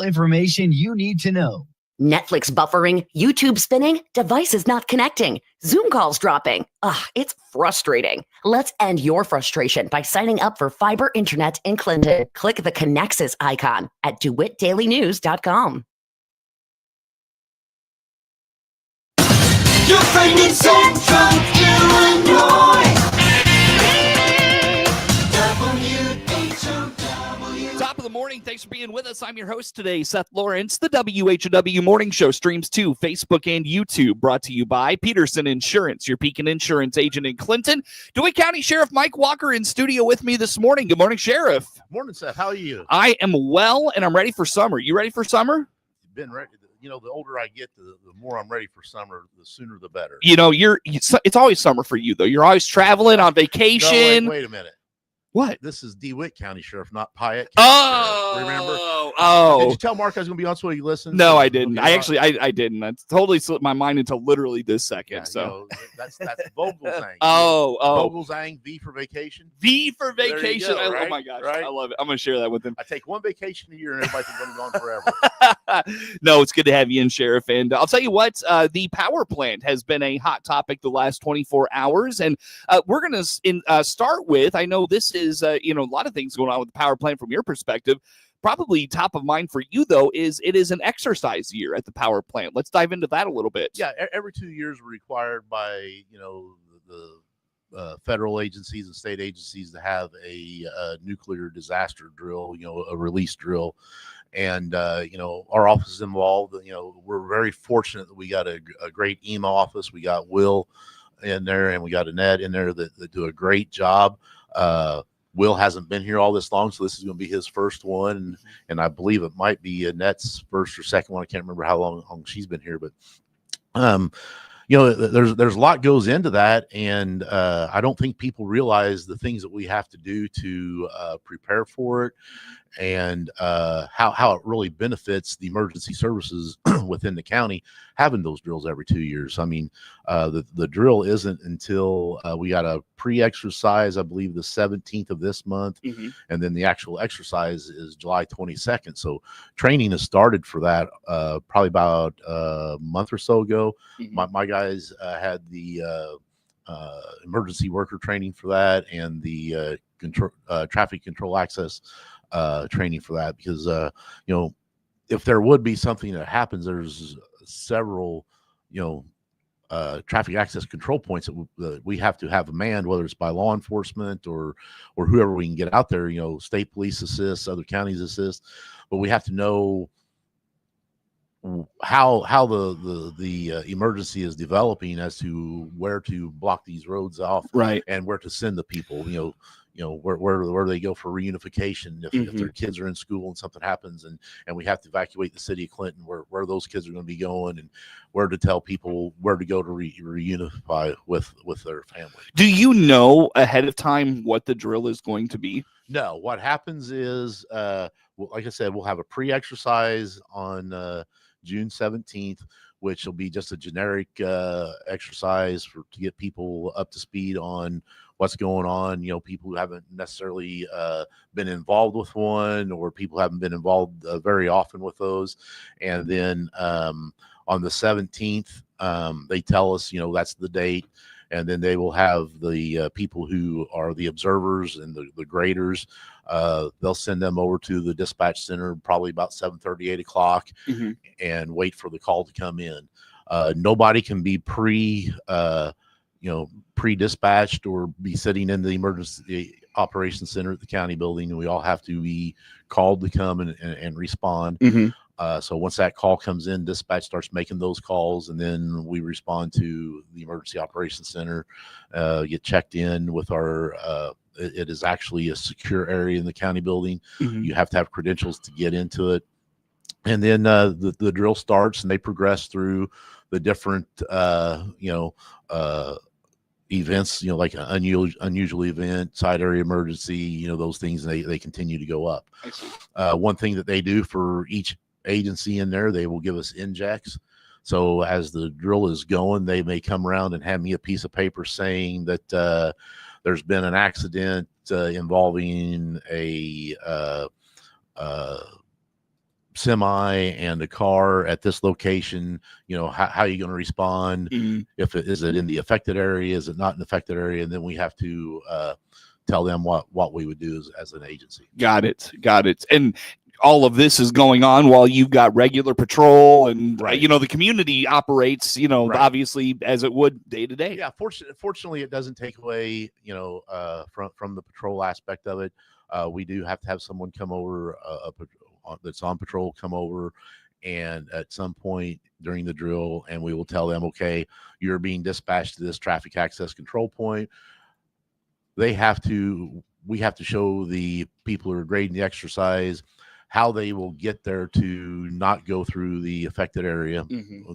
Information you need to know. Netflix buffering, YouTube spinning, devices not connecting, Zoom calls dropping. It's frustrating. Let's end your frustration by signing up for fiber internet in Clinton. Click the Connexus icon at DeWittDailyNews.com. Your friend in Central Illinois. Top of the morning. Thanks for being with us. I'm your host today, Seth Lawrence. The WHOW Morning Show streams to Facebook and YouTube, brought to you by Peterson Insurance, your Pekin Insurance agent in Clinton. DeWitt County Sheriff Mike Walker in studio with me this morning. Good morning, Sheriff. Morning, Seth. How are you? I am well, and I'm ready for summer. You ready for summer? Been ready. You know, the older I get, the more I'm ready for summer. The sooner, the better. You know, it's always summer for you, though. You're always traveling on vacation. No, wait a minute. What? This is DeWitt County Sheriff, not Piatt County Sheriff. Remember? Oh. Did you tell Mark I was going to be on so he listened? No, I didn't. I didn't. I totally slipped my mind until literally this second. Yeah, so you know, that's Vogelzang. Vogelzang, V for vacation. V for vacation. Go, right? Oh my gosh, right? I love it. I'm going to share that with him. I take one vacation a year and everybody thinks I'm gone forever. No, it's good to have you in, Sheriff. And I'll tell you what, the power plant has been a hot topic the last 24 hours. And we're going to start with, I know this is, a lot of things going on with the power plant from your perspective. Probably top of mind for you, though, is it is an exercise year at the power plant. Let's dive into that a little bit. Yeah, every 2 years we're required by, the federal agencies and state agencies to have a nuclear disaster drill, a release drill. And, our office is involved. We're very fortunate that we got a great EMA office. We got Will in there and we got Annette in there that do a great job. Will hasn't been here all this long, so this is going to be his first one, and I believe it might be Annette's first or second one. I can't remember how long she's been here, but there's a lot goes into that, and I don't think people realize the things that we have to do to prepare for it, and how it really benefits the emergency services within the county having those drills every 2 years. I mean, the drill isn't until we got a pre-exercise, I believe the 17th of this month, and then the actual exercise is July 22nd. So training has started for that probably about a month or so ago. My guys had the emergency worker training for that, and the traffic control access training for that, because if there would be something that happens, there's several traffic access control points that we have to have manned, whether it's by law enforcement or whoever we can get out there. State police assist, other counties assist, but we have to know how the emergency is developing as to where to block these roads off, right, and where to send the people. Where they go for reunification if their kids are in school and something happens and we have to evacuate the city of Clinton, where those kids are going to be going, and where to tell people where to go to reunify with their family. Do you know ahead of time what the drill is going to be? No. What happens is, like I said, we'll have a pre-exercise on June 17th, which will be just a generic exercise to get people up to speed on what's going on. People who haven't necessarily been involved with one, or people who haven't been involved very often with those. And then on the 17th, they tell us, that's the date. And then they will have the people who are the observers and the graders. They'll send them over to the dispatch center probably about 7:30, 8 o'clock, and wait for the call to come in. Nobody can be pre-dispatched or be sitting in the emergency operations center at the county building. We all have to be called to come and respond. So once that call comes in, dispatch starts making those calls, and then we respond to the emergency operations center, get checked in with our, it is actually a secure area in the county building. You have to have credentials to get into it. And then the drill starts, and they progress through the different, events, like an unusual event, side area emergency, those things, they continue to go up. One thing that they do for each agency in there, they will give us injects. So as the drill is going, they may come around and hand me a piece of paper saying that there's been an accident involving a semi and a car at this location, how are you going to respond? If is it in the affected area, is it not in the affected area? And then we have to tell them what we would do as an agency. Got it. And all of this is going on while you've got regular patrol and the community operates, obviously as it would day to day. Yeah. Fortunately, it doesn't take away, from the patrol aspect of it. We do have to have someone come over, that's on patrol, come over, and at some point during the drill, and we will tell them, okay, you're being dispatched to this traffic access control point. We have to show the people who are grading the exercise how they will get there to not go through the affected area,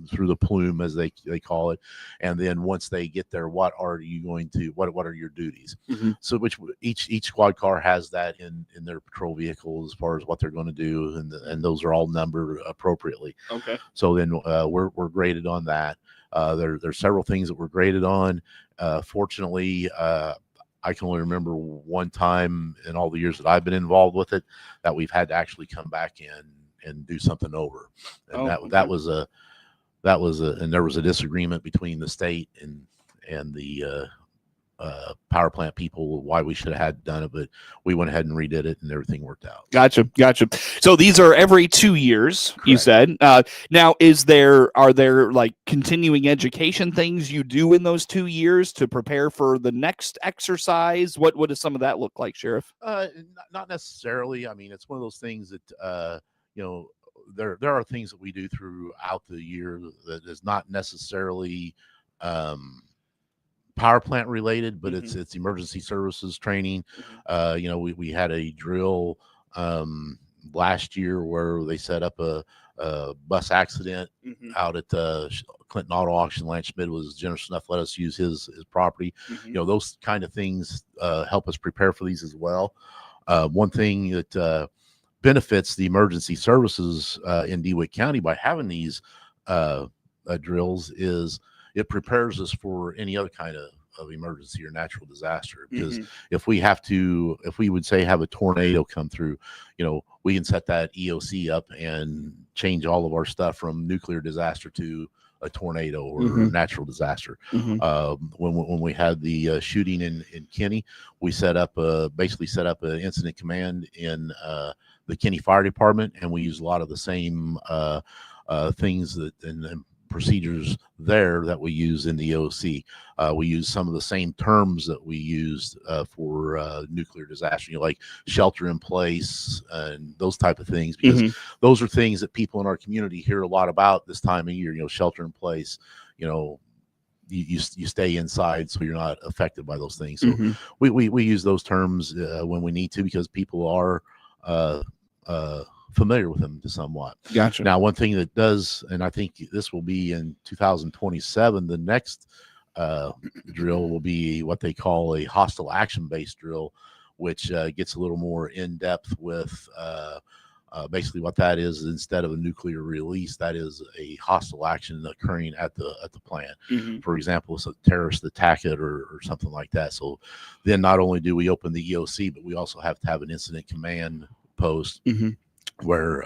through the plume, as they call it. And then once they get there, what are you going to, what are your duties? So which each squad car has that in their patrol vehicle as far as what they're going to do. And those are all numbered appropriately. Okay. So then we're graded on that. There's several things that we're graded on. Fortunately, I can only remember one time in all the years that I've been involved with it that we've had to actually come back in and do something over. And that was a and there was a disagreement between the state and the power plant people why we should have had done it, but we went ahead and redid it and everything worked out. Gotcha. So these are every 2 years. Correct. You said. Now, are there like continuing education things you do in those 2 years to prepare for the next exercise? What does some of that look like, Sheriff? Not necessarily. I mean, it's one of those things that there are things that we do throughout the year that is not necessarily power plant related, but it's emergency services training. We had a drill last year where they set up a bus accident out at the Clinton Auto Auction. Lance Schmidt was generous enough to let us use his property. Those kind of things help us prepare for these as well. One thing that benefits the emergency services in DeWitt County by having these drills is it prepares us for any other kind of emergency or natural disaster. Because if we would say have a tornado come through, we can set that EOC up and change all of our stuff from nuclear disaster to a tornado or a natural disaster. When we had the shooting in Kinney, we basically set up an incident command in the Kinney Fire Department, and we used a lot of the same things and procedures there that we use in the OC. We use some of the same terms that we used for nuclear disaster, like shelter in place and those type of things, because those are things that people in our community hear a lot about this time of year. Shelter in place, you stay inside so you're not affected by those things. So we use those terms when we need to, because people are familiar with them to somewhat. Gotcha. Now, one thing that does, and I think this will be in 2027, the next drill will be what they call a hostile action based drill, which gets a little more in depth with basically what that is. Instead of a nuclear release, that is a hostile action occurring at the plant. For example, it's a terrorist attack it or something like that. So then not only do we open the EOC, but we also have to have an incident command post where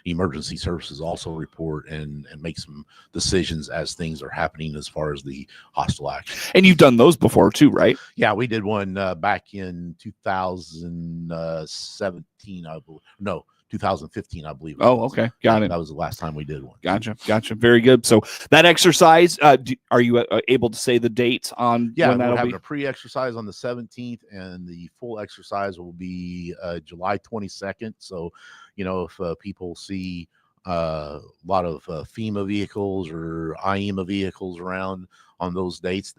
emergency services also report and make some decisions as things are happening as far as the hostile action. And you've done those before too, right? Yeah, we did one back in 2017, I believe. No, 2015, I believe. Oh, okay. Got it. That was the last time we did one. Gotcha. Very good. So that exercise, are you able to say the dates on when that'll we're having be? a pre-exercise on the 17th, and the full exercise will be July 22nd. So, if people see a lot of FEMA vehicles or IEMA vehicles around on those dates,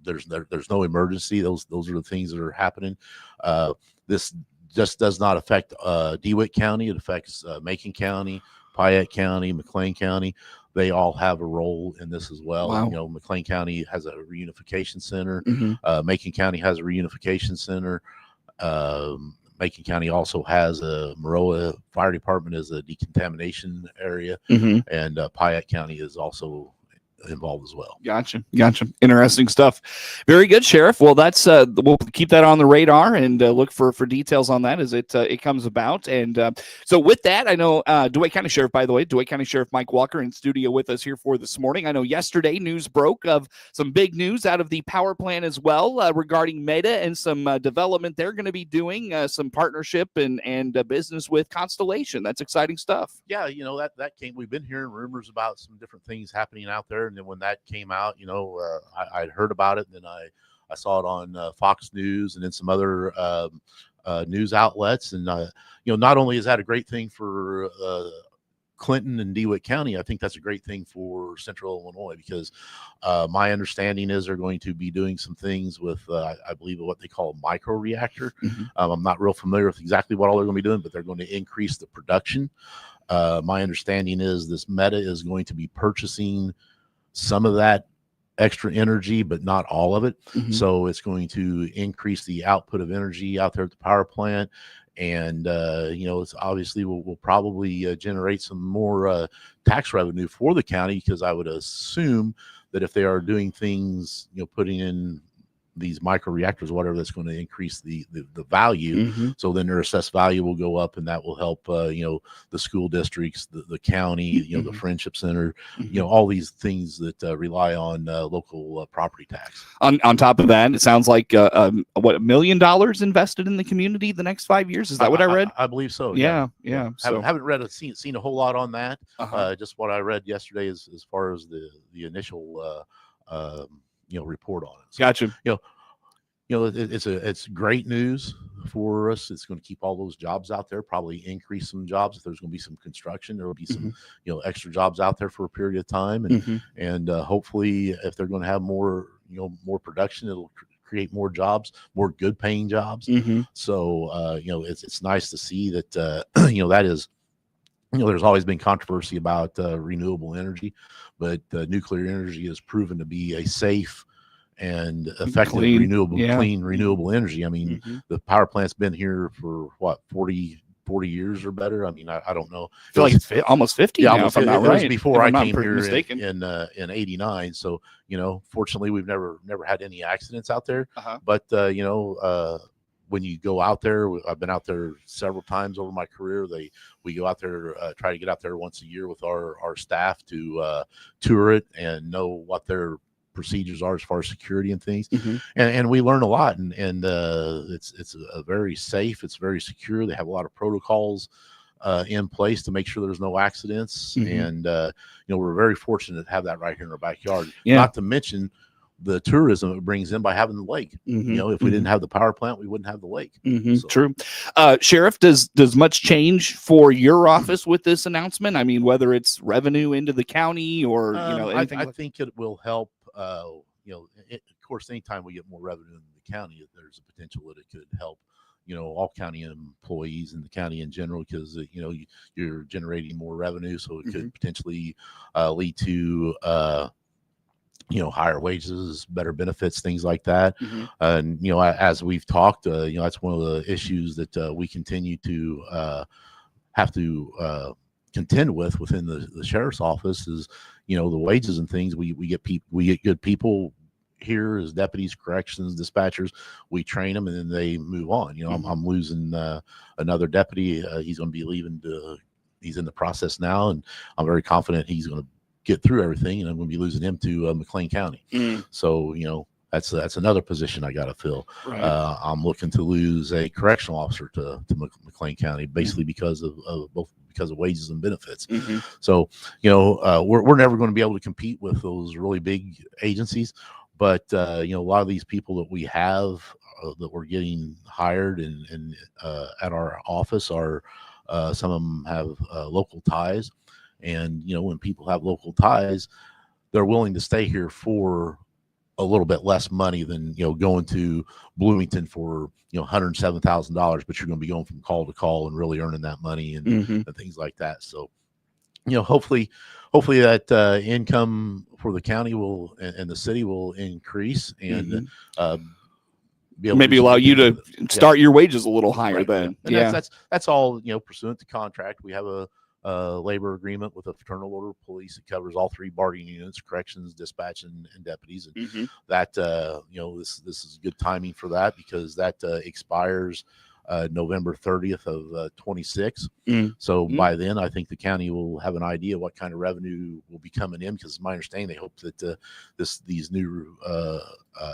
there's no emergency. Those are the things that are happening. This just does not affect DeWitt County. It affects Macon County, Piatt County, McLean County. They all have a role in this as well. Wow. McLean County has a reunification center. Macon County has a reunification center. Macon County also has a Maroa Fire Department as a decontamination area, and Piatt County is also involved as well. Gotcha. Interesting stuff. Very good, Sheriff. Well, that's we'll keep that on the radar and look for details on that as it comes about. And so with that, I know Dwight County Sheriff, by the way, Dwight County Sheriff Mike Walker in studio with us here for this morning. I know yesterday news broke of some big news out of the power plant as well regarding Meta and some development they're going to be doing, some partnership and business with Constellation. That's exciting stuff. Yeah, that came. We've been hearing rumors about some different things happening out there, and then when that came out, I'd heard about it, and then I saw it on Fox News and then some other news outlets, and not only is that a great thing for Clinton and DeWitt County, I think that's a great thing for Central Illinois, because my understanding is they're going to be doing some things with, I believe, what they call a micro reactor. I'm not real familiar with exactly what all they're going to be doing, but they're going to increase the production. My understanding is this Meta is going to be purchasing some of that extra energy, but not all of it. So it's going to increase the output of energy out there at the power plant. And it's obviously will probably generate some more tax revenue for the county, because I would assume that if they are doing things, putting in these micro reactors, whatever, that's going to increase the value. So then their assessed value will go up, and that will help the school districts, the county, the friendship center, all these things that rely on local property tax. On top of that, it sounds like what, $1 million invested in the community the next 5 years. Is that what I read? I believe so. Yeah. So haven't read seen a whole lot on that. Just what I read yesterday as far as the initial report on it. So, Gotcha. It's great news for us. It's going to keep all those jobs out there, probably increase some jobs. If there's going to be some construction, there will be some extra jobs out there for a period of time, and hopefully, if they're going to have more production, it'll create more jobs, more good paying jobs. So it's nice to see that that is. There's always been controversy about renewable energy, but nuclear energy has proven to be a safe and effective clean renewable energy. I mean, the power plant's been here for what, 40 years or better. I mean, I don't know. I feel like almost 50 now, if I'm not right. It was before I came here mistaken. in 89. So, fortunately we've never had any accidents out there. But, when you go out there, I've been out there several times over my career. We go out there, try to get out there once a year with our staff to tour it and know what their procedures are as far as security and things. And we learn a lot, and it's a very safe, it's very secure. They have a lot of protocols in place to make sure there's no accidents. And we're very fortunate to have that right here in our backyard. Not to mention the tourism it brings in by having the lake. If we didn't have the power plant, we wouldn't have the lake. So. True. Sheriff, does much change for your office with this announcement? I mean, whether it's revenue into the county or anything. I think it will help. Of course, anytime we get more revenue in the county, there's a potential that it could help all county employees in the county in general, because you're generating more revenue, so it could potentially lead to higher wages, better benefits, things like that. And as we've talked, that's one of the issues that we continue to have to contend with within the sheriff's office is the wages and things. We get good people here as deputies, corrections, dispatchers. We train them and then they move on. I'm losing another deputy. He's going to be leaving. He's in the process now, and I'm very confident he's going to get through everything, and I'm going to be losing him to McLean County. So that's another position I got to fill. I'm looking to lose a correctional officer to McLean County, basically because of wages and benefits. So we're never going to be able to compete with those really big agencies, but a lot of these people that we have that we're getting hired and at our office are some of them have local ties. And, when people have local ties, they're willing to stay here for a little bit less money than, going to Bloomington for, $107,000, but you're going to be going from call to call and really earning that money and things like that. So, hopefully that income for the county will and the city will increase and be able maybe allow you to start your wages a little higher then. And that's all, pursuant to contract. We have a labor agreement with a fraternal order of police. It covers all 3 bargaining units, corrections, dispatch, and deputies. And that, this is good timing for that, because that expires November 30th of 26. So by then, I think the county will have an idea what kind of revenue will be coming in, because it's my understanding they hope that these new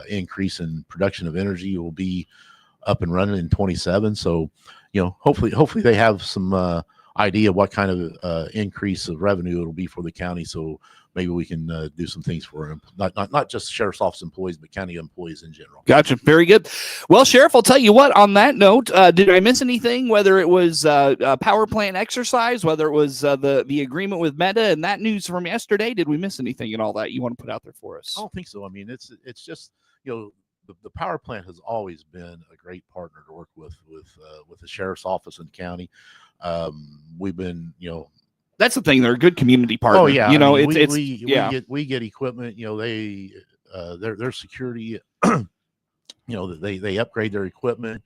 increase in production of energy will be up and running in 27. So, hopefully they have some idea what kind of increase of revenue it'll be for the county. So maybe we can do some things for them, not just sheriff's office employees, but county employees in general. Gotcha. Very good. Well, Sheriff, I'll tell you what, on that note, did I miss anything, whether it was a power plant exercise, whether it was the agreement with Meta and that news from yesterday? Did we miss anything in all that you want to put out there for us? I don't think so. I mean, it's just, the power plant has always been a great partner to work with the sheriff's office and county. We've been, that's the thing. They're a good community partner. Oh yeah. We get equipment, their security, they upgrade their equipment,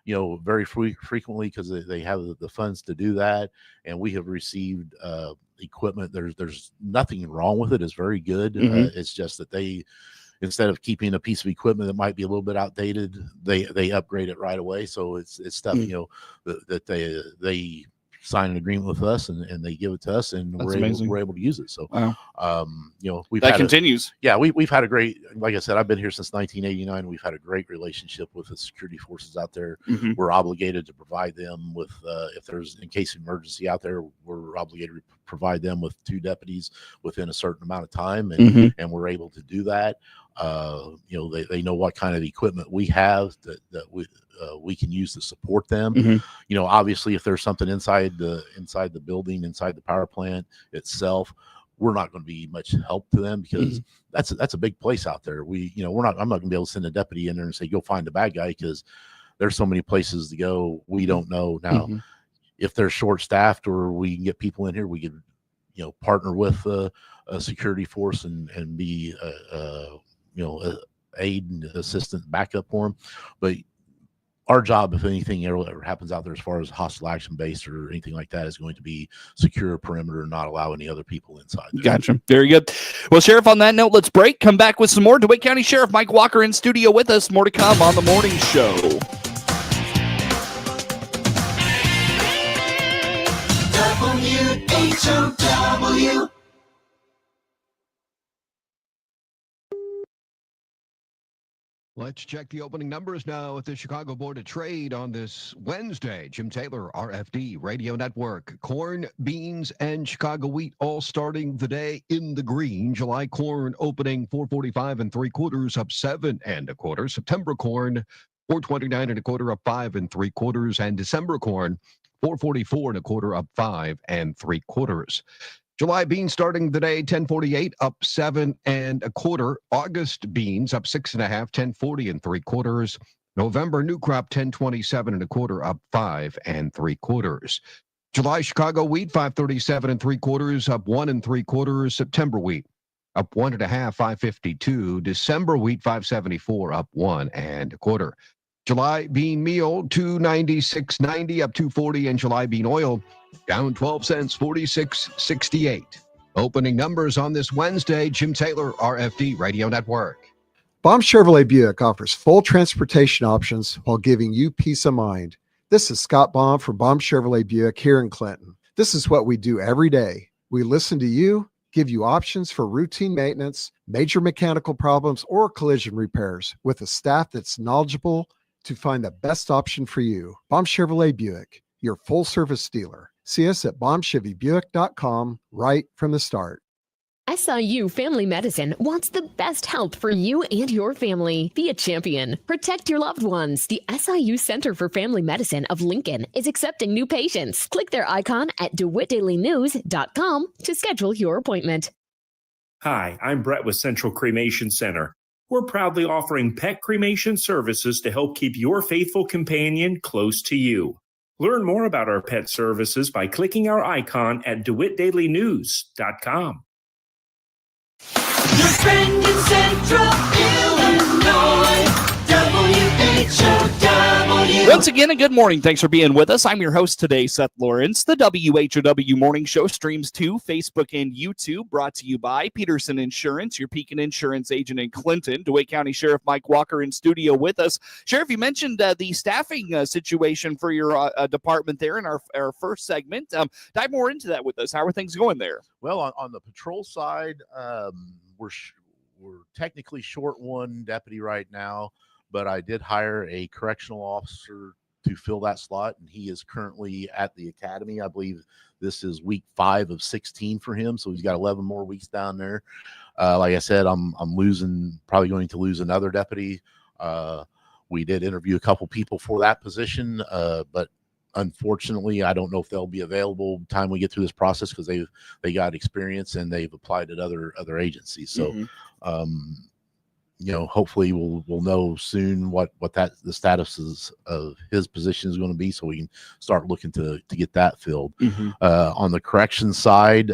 very frequently, because they have the funds to do that. And we have received equipment. There's nothing wrong with it. It's very good. It's just that they, instead of keeping a piece of equipment that might be a little bit outdated, they upgrade it right away. So it's stuff, that they sign an agreement with us and they give it to us, and we're able to use it. So, wow. We've that continues. We've had a great, like I said, I've been here since 1989. We've had a great relationship with the security forces out there. We're obligated to provide them with, if there's, in case of emergency out there, we're obligated to provide them with 2 deputies within a certain amount of time. And we're able to do that. They know what kind of equipment we have that we can use to support them. Obviously, if there's something inside the building, inside the power plant itself, we're not going to be much help to them, because that's a big place out there. I'm not going to be able to send a deputy in there and say, go find the bad guy, because there's so many places to go. We don't know now if they're short staffed, or we can get people in here. We could, partner with a security force and be aid and assistant backup for them. But our job, if anything ever happens out there as far as hostile action base or anything like that, is going to be secure a perimeter and not allow any other people inside there. Gotcha. Very good. Well, Sheriff, on that note, let's break. Come back with some more. DeWitt County Sheriff Mike Walker in studio with us. More to come on the morning show. WHOW. Let's check the opening numbers now at the Chicago Board of Trade on this Wednesday. Jim Taylor, RFD Radio Network. Corn, beans, and Chicago wheat all starting the day in the green. July corn opening 4.45 3/4, up 7 1/4. September corn 4.29 1/4, up 5 3/4, and December corn 4.44 1/4, up 5 3/4. July beans starting the day 10.48, up 7 1/4. August beans up 6 1/2, 10.40 3/4. November new crop 10.27 1/4, up 5 3/4. July Chicago wheat 5.37 3/4, up 1 3/4. September wheat up 1 1/2, 5.52. December wheat 5.74, up 1 1/4. July bean meal $296.90, up 2.40, and July bean oil down 12 cents, 46.68. Opening numbers on this Wednesday. Jim Taylor, RFD Radio Network. Baum Chevrolet Buick offers full transportation options while giving you peace of mind. This is Scott Baum from Baum Chevrolet Buick here in Clinton. This is what we do every day. We listen to you, give you options for routine maintenance, major mechanical problems, or collision repairs with a staff that's knowledgeable to find the best option for you. Baum Chevrolet Buick, your full service dealer. See us at BaumChevyBuick.com right from the start. SIU Family Medicine wants the best health for you and your family. Be a champion. Protect your loved ones. The SIU Center for Family Medicine of Lincoln is accepting new patients. Click their icon at DeWittDailyNews.com to schedule your appointment. Hi, I'm Brett with Central Cremation Center. We're proudly offering pet cremation services to help keep your faithful companion close to you. Learn more about our pet services by clicking our icon at DeWittDailyNews.com. Your friend in Central Illinois, WHOW. It's WHOW. Once again, a good morning. Thanks for being with us. I'm your host today, Seth Lawrence. The WHOW Morning Show streams to Facebook and YouTube, brought to you by Peterson Insurance, your Pekin Insurance agent in Clinton. DeWitt County Sheriff Mike Walker in studio with us. Sheriff, you mentioned the staffing situation for your department there in our first segment. Dive more into that with us. How are things going there? Well, on the patrol side, we're technically short one deputy right now, but I did hire a correctional officer to fill that slot, and he is currently at the academy. I believe this is week 5 of 16 for him, so he's got 11 more weeks down there. Like I said, I'm probably going to lose another deputy. We did interview a couple people for that position, but unfortunately, I don't know if they'll be available by the time we get through this process, because they got experience and they've applied at other agencies. So, hopefully we'll know soon what the status of his position is going to be, so we can start looking to get that filled. On the corrections side,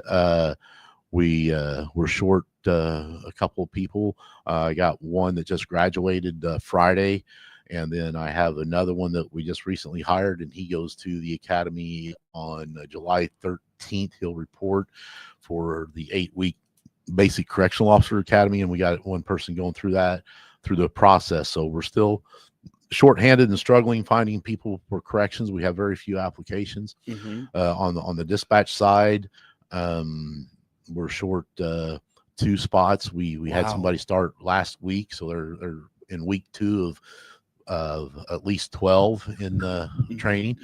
we're short a couple of people. I got one that just graduated Friday, and then I have another one that we just recently hired, and he goes to the academy on July 13th. He'll report for the 8-week basic correctional officer academy, and we got one person going through the process. So we're still shorthanded and struggling finding people for corrections. We have very few applications. On the dispatch side, we're short 2 spots. We had somebody start last week, so they're in week 2 of at least 12 in training.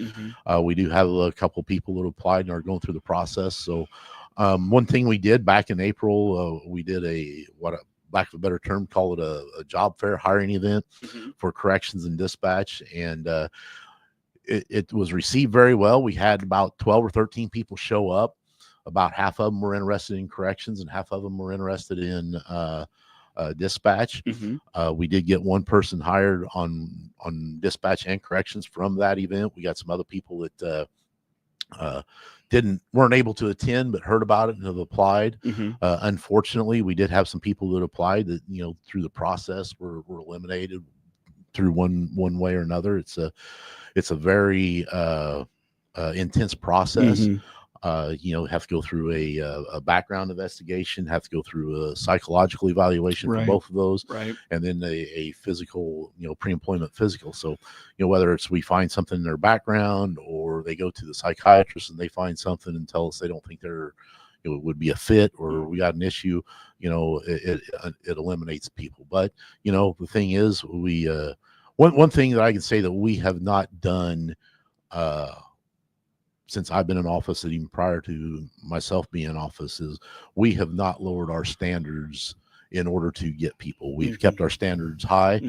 We do have a couple people that applied and are going through the process. So one thing we did back in April, we did lack of a better term, call it a job fair hiring event for corrections and dispatch, and it was received very well. We had about 12 or 13 people show up. About half of them were interested in corrections, and half of them were interested in dispatch. We did get one person hired on dispatch and corrections from that event. We got some other people that weren't able to attend but heard about it and have applied. Unfortunately, we did have some people that applied that through the process were eliminated through one way or another. It's a very intense process. Have to go through a background investigation, have to go through a psychological evaluation for both of those, and then a physical, pre-employment physical. So, whether it's we find something in their background, or they go to the psychiatrist and they find something and tell us they don't think they're, it would be a fit, or we got an issue, it eliminates people. But, the thing is, one thing that I can say that we have not done, since I've been in office, and even prior to myself being in office, is we have not lowered our standards in order to get people. We've kept our standards high.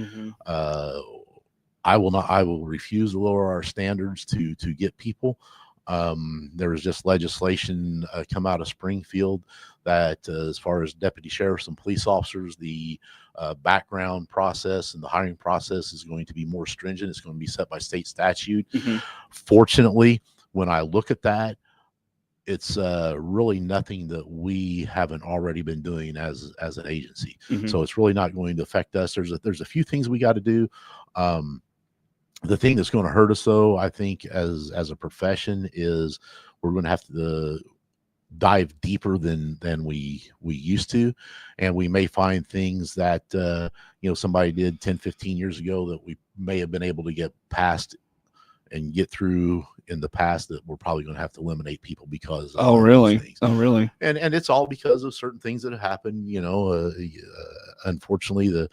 I will refuse to lower our standards to get people. There was just legislation come out of Springfield that as far as deputy sheriffs and police officers, the background process and the hiring process is going to be more stringent. It's going to be set by state statute. Fortunately, when I look at that, it's really nothing that we haven't already been doing as an agency. So it's really not going to affect us. There's a few things we got to do. The thing that's going to hurt us, though, I think, as a profession, is we're going to have to dive deeper than we used to, and we may find things that somebody did 10, 15 years ago that we may have been able to get past and get through in the past, that we're probably going to have to eliminate people because of those things. And it's all because of certain things that have happened. Unfortunately, the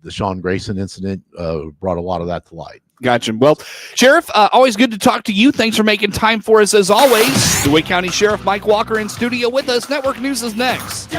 Sean Grayson incident brought a lot of that to light. Gotcha. Well, Sheriff, always good to talk to you. Thanks for making time for us as always. DeWitt County Sheriff Mike Walker in studio with us. Network News is next.